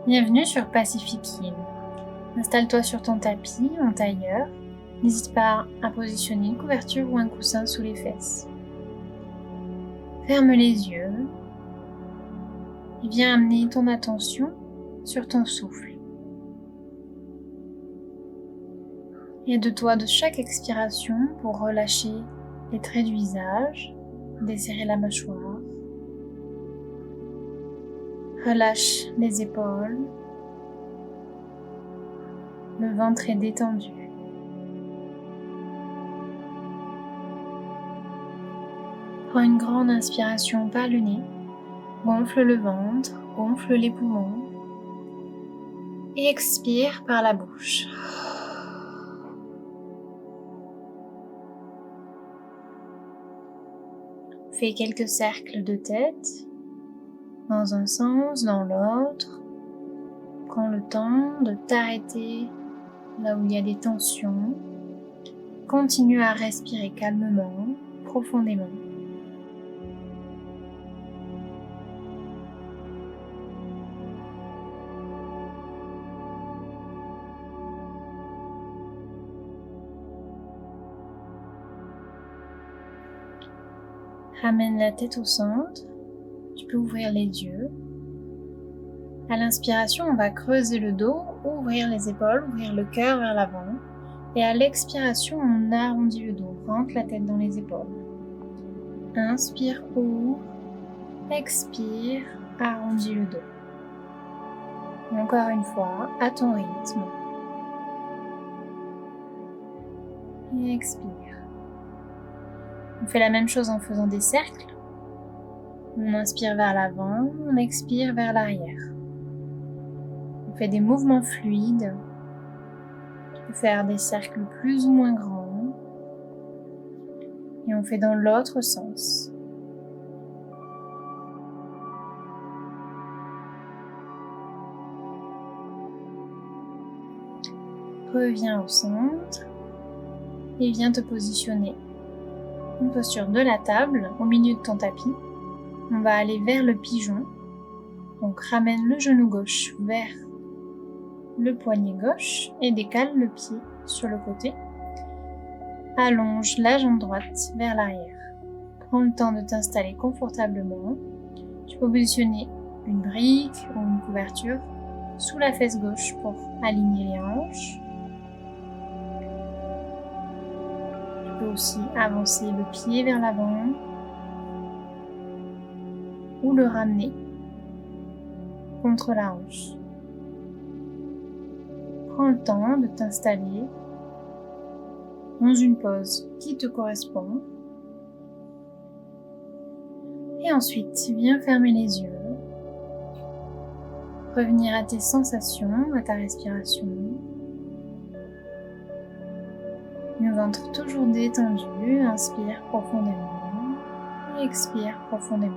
Bienvenue sur Pacific Hill. Installe-toi sur ton tapis en tailleur. N'hésite pas à positionner une couverture ou un coussin sous les fesses. Ferme les yeux et viens amener ton attention sur ton souffle. Aide-toi de chaque expiration pour relâcher les traits du visage, desserrer la mâchoire. Relâche les épaules. Le ventre est détendu. Prends une grande inspiration par le nez. Gonfle le ventre, gonfle les poumons. Et expire par la bouche. Fais quelques cercles de tête, dans un sens, dans l'autre. Prends le temps de t'arrêter là où il y a des tensions. Continue à respirer calmement, profondément. Ramène la tête au centre. Tu peux ouvrir les yeux. À l'inspiration, on va creuser le dos, ouvrir les épaules, ouvrir le cœur vers l'avant. Et à l'expiration, on arrondit le dos, rentre la tête dans les épaules. Inspire, ouvre. Expire, arrondis le dos. Et encore une fois, à ton rythme. Et expire. On fait la même chose en faisant des cercles. On inspire vers l'avant, on expire vers l'arrière. On fait des mouvements fluides. Tu peux faire des cercles plus ou moins grands. Et on fait dans l'autre sens. Reviens au centre et viens te positionner. Une posture de la table, au milieu de ton tapis. On va aller vers le pigeon. Donc ramène le genou gauche vers le poignet gauche et décale le pied sur le côté. Allonge la jambe droite vers l'arrière. Prends le temps de t'installer confortablement. Tu peux positionner une brique ou une couverture sous la fesse gauche pour aligner les hanches. Tu peux aussi avancer le pied vers l'avant ou le ramener contre la hanche. Prends le temps de t'installer dans une pose qui te correspond. Et ensuite, viens fermer les yeux. Revenir à tes sensations, à ta respiration. Le ventre toujours détendu, inspire profondément et expire profondément.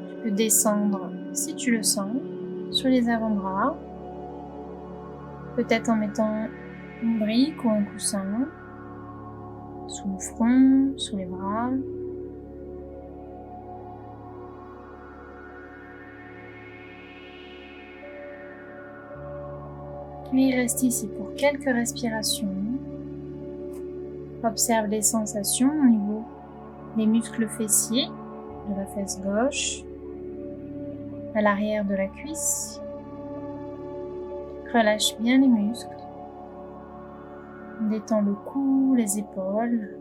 Tu peux descendre, si tu le sens, sur les avant-bras, peut-être en mettant une brique ou un coussin sous le front, sous les bras. Et reste ici pour quelques respirations. Observe les sensations au niveau des muscles fessiers de la fesse gauche, à l'arrière de la cuisse. Relâche bien les muscles. Détends le cou, les épaules.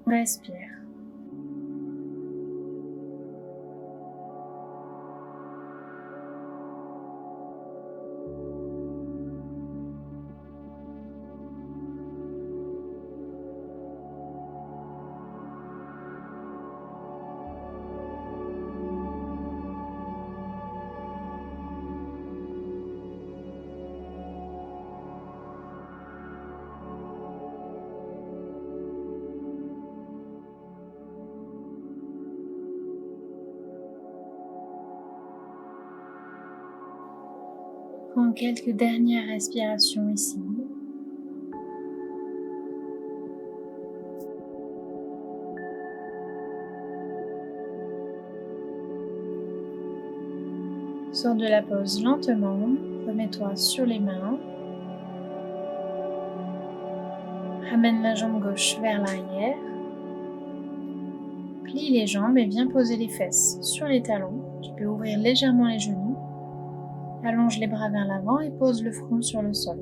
Respire. Prends quelques dernières respirations ici. Sors de la pose lentement, remets-toi sur les mains. Ramène la jambe gauche vers l'arrière. Plie les jambes et viens poser les fesses sur les talons. Tu peux ouvrir légèrement les genoux. Allonge les bras vers l'avant et pose le front sur le sol.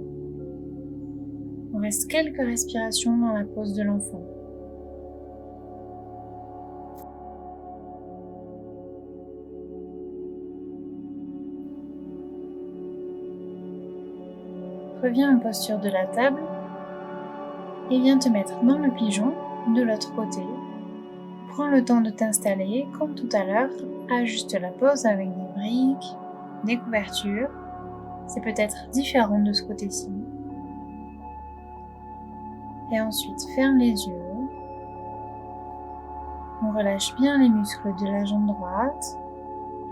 On reste quelques respirations dans la pose de l'enfant. Reviens en posture de la table et viens te mettre dans le pigeon de l'autre côté. Prends le temps de t'installer comme tout à l'heure. Ajuste la pose avec des briques, des couvertures. C'est peut-être différent de ce côté-ci. Et ensuite, ferme les yeux. On relâche bien les muscles de la jambe droite,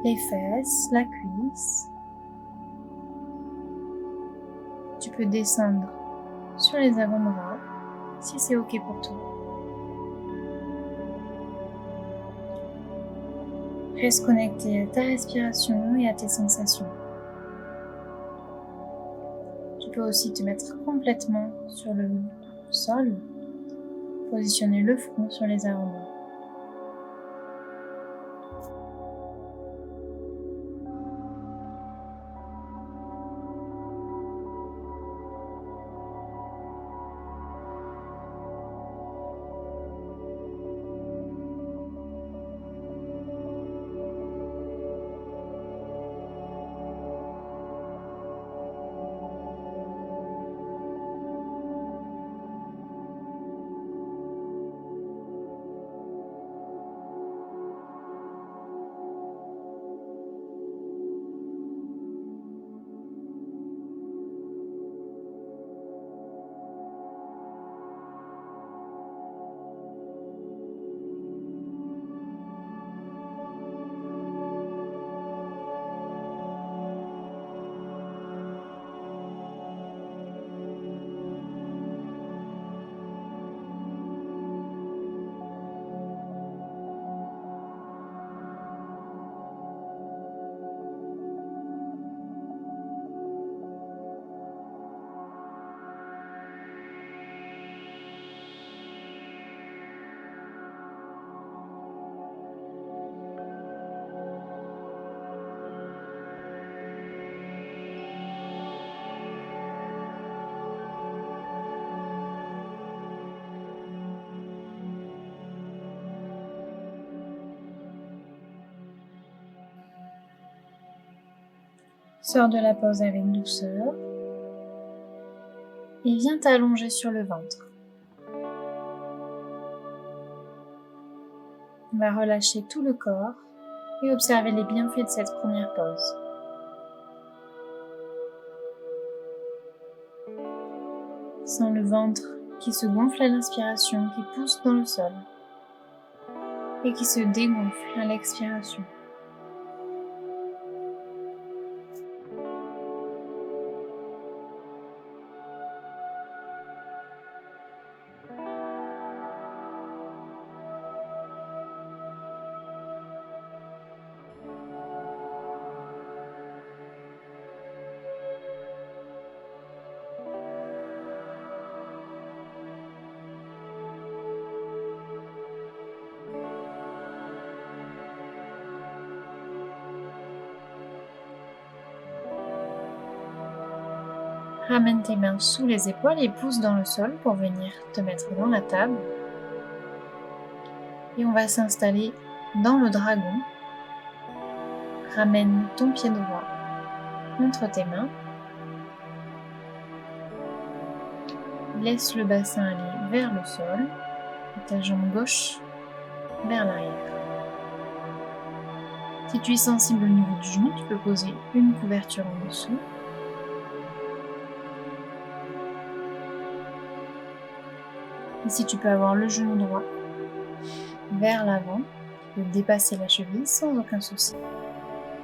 les fesses, la cuisse. Tu peux descendre sur les avant-bras si c'est OK pour toi. Reste connecté à ta respiration et à tes sensations. Tu peux aussi te mettre complètement sur le sol, positionner le front sur les avant-bras. Sors de la pose avec douceur et viens t'allonger sur le ventre. On va relâcher tout le corps et observer les bienfaits de cette première pause. Sens le ventre qui se gonfle à l'inspiration, qui pousse dans le sol et qui se dégonfle à l'expiration. Ramène tes mains sous les épaules et pousse dans le sol pour venir te mettre dans la table. Et on va s'installer dans le dragon. Ramène ton pied droit entre tes mains. Laisse le bassin aller vers le sol et ta jambe gauche vers l'arrière. Si tu es sensible au niveau du genou, tu peux poser une couverture en dessous. Et si tu peux avoir le genou droit vers l'avant, tu peux dépasser la cheville sans aucun souci.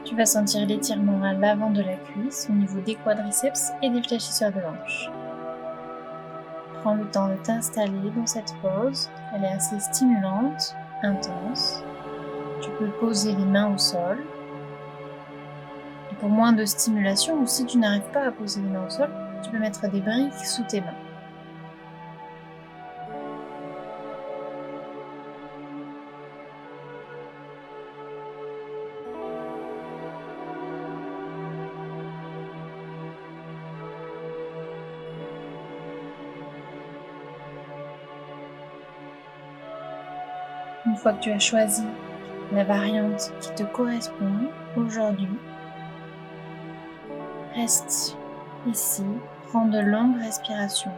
Tu vas sentir l'étirement à l'avant de la cuisse, au niveau des quadriceps et des fléchisseurs de hanche. Prends le temps de t'installer dans cette pose. Elle est assez stimulante, intense. Tu peux poser les mains au sol et Pour moins de stimulation, ou si tu n'arrives pas à poser les mains au sol, tu peux mettre des briques sous tes mains. Une fois que tu as choisi la variante qui te correspond aujourd'hui, reste ici, prends de longues respirations.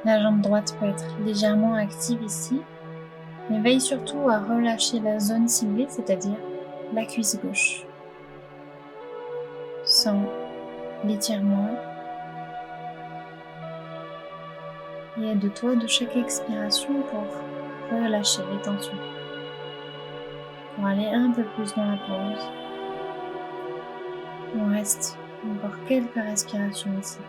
La jambe droite peut être légèrement active ici, mais veille surtout à relâcher la zone ciblée, c'est-à-dire la cuisse gauche. Sens l'étirement et aide-toi de chaque expiration pour relâcher les tensions. Pour aller un peu plus dans la pause, on reste encore quelques respirations ici.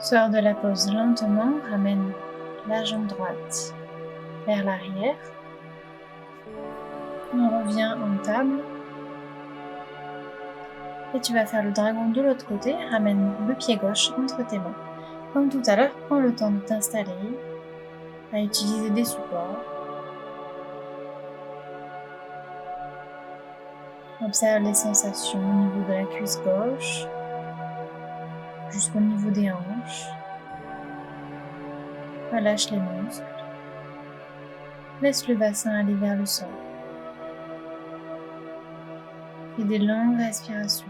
Sors de la pause lentement, ramène la jambe droite vers l'arrière. On revient en table. Et tu vas faire le dragon de l'autre côté, ramène le pied gauche entre tes mains. Comme tout à l'heure, prends le temps de t'installer, à utiliser des supports. Observe les sensations au niveau de la cuisse gauche, jusqu'au niveau des hanches. Relâche les muscles. Laisse le bassin aller vers le sol. Fais des longues respirations.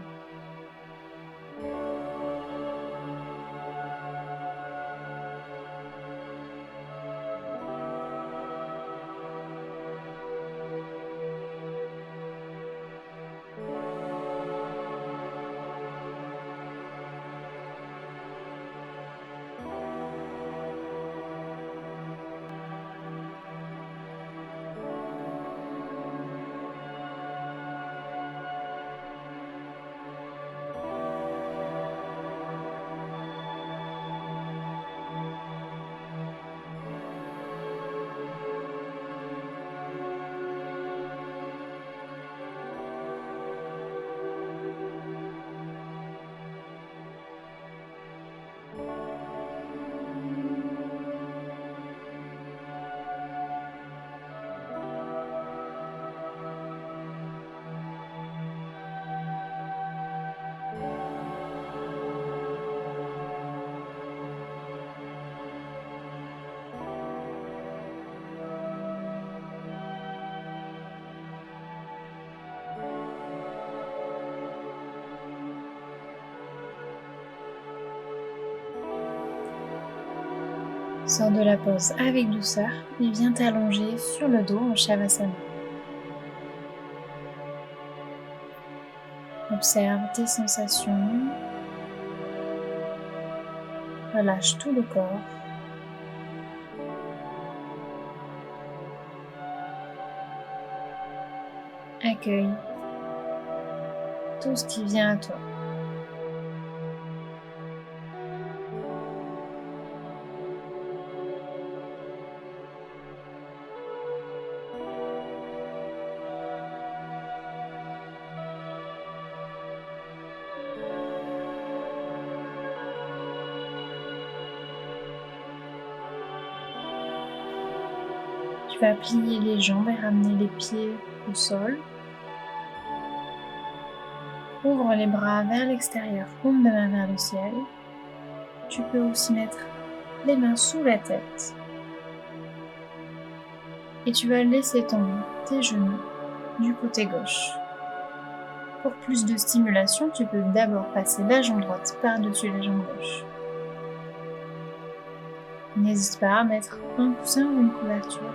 Sors de la pause avec douceur et viens t'allonger sur le dos en Shavasana. Observe tes sensations. Relâche tout le corps. Accueille tout ce qui vient à toi. Tu vas plier les jambes et ramener les pieds au sol. Ouvre les bras vers l'extérieur, paume de main vers le ciel. Tu peux aussi mettre les mains sous la tête. Et tu vas laisser tomber tes genoux du côté gauche. Pour plus de stimulation, tu peux d'abord passer la jambe droite par-dessus la jambe gauche. N'hésite pas à mettre un coussin ou une couverture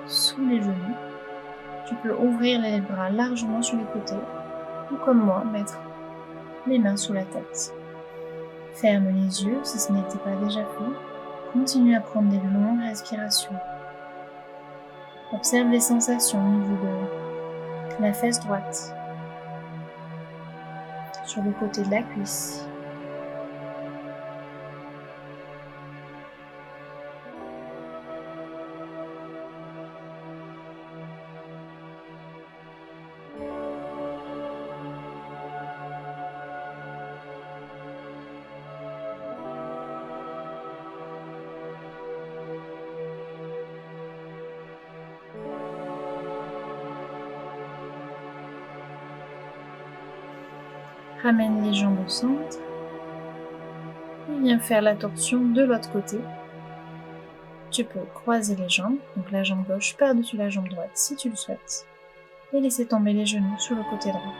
sous les genoux. Tu peux ouvrir les bras largement sur les côtés ou comme moi, mettre les mains sous la tête. Ferme les yeux si ce n'était pas déjà fait. Continue à prendre des longues respirations. Observe les sensations au niveau de la fesse droite, sur le côté de la cuisse. Ramène les jambes au centre et viens faire la torsion de l'autre côté. Tu peux croiser les jambes, donc la jambe gauche par-dessus la jambe droite si tu le souhaites, et laisser tomber les genoux sur le côté droit.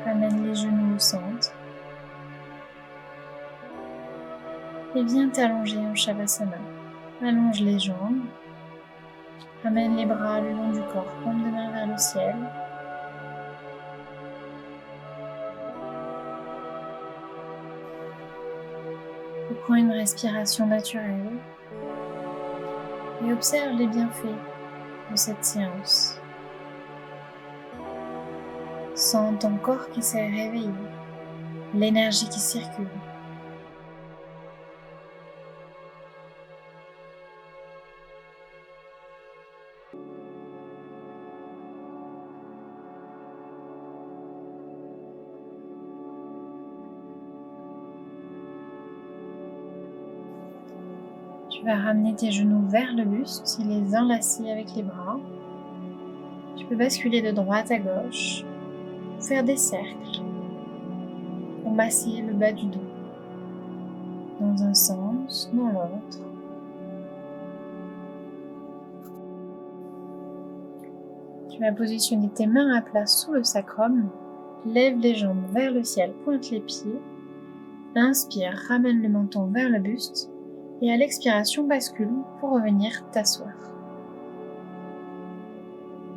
Ramène les genoux au centre et viens t'allonger en Shavasana. Allonge les jambes, ramène les bras le long du corps, paume de main vers le ciel. Reprends une respiration naturelle et observe les bienfaits de cette séance. Sens ton corps qui s'est réveillé, l'énergie qui circule. Tu vas ramener tes genoux vers le buste, les enlacer avec les bras. Tu peux basculer de droite à gauche, faire des cercles pour masser le bas du dos, dans un sens, dans l'autre. Tu vas positionner tes mains à plat sous le sacrum, lève les jambes vers le ciel, pointe les pieds, inspire, ramène le menton vers le buste et à l'expiration bascule pour revenir t'asseoir.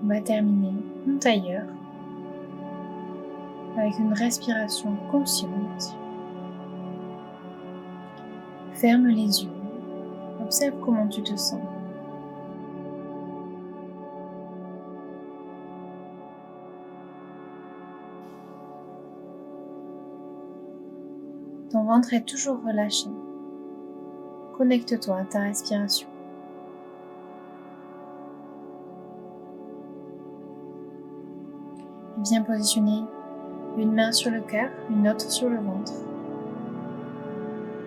On va terminer en tailleur avec une respiration consciente. Ferme les yeux, observe comment tu te sens. Ton ventre est toujours relâché. Connecte-toi à ta respiration. Viens positionner une main sur le cœur, une autre sur le ventre.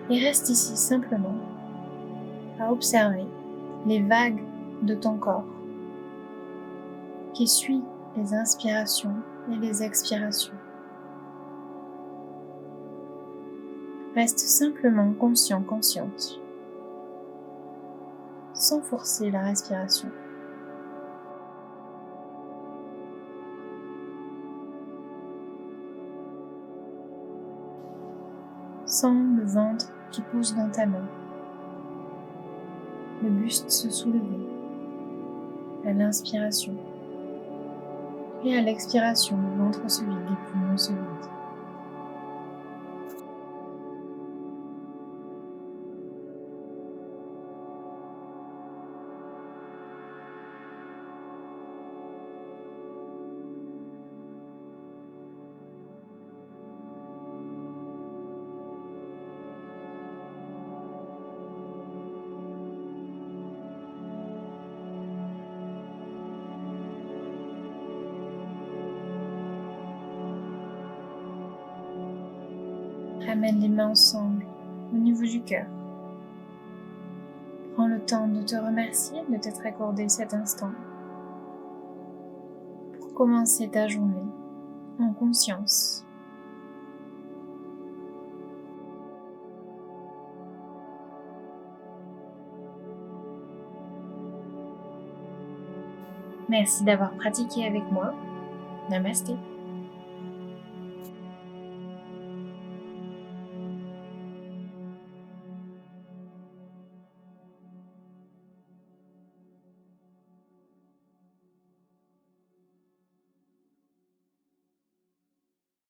Et reste ici simplement à observer les vagues de ton corps qui suit les inspirations et les expirations. Reste simplement conscient, consciente, sans forcer la respiration. Sens le ventre qui pousse dans ta main, le buste se soulever à l'inspiration et à l'expiration, le ventre se vide, les poumons se vident. Ramène les mains ensemble au niveau du cœur. Prends le temps de te remercier de t'être accordé cet instant pour commencer ta journée en conscience. Merci d'avoir pratiqué avec moi. Namasté.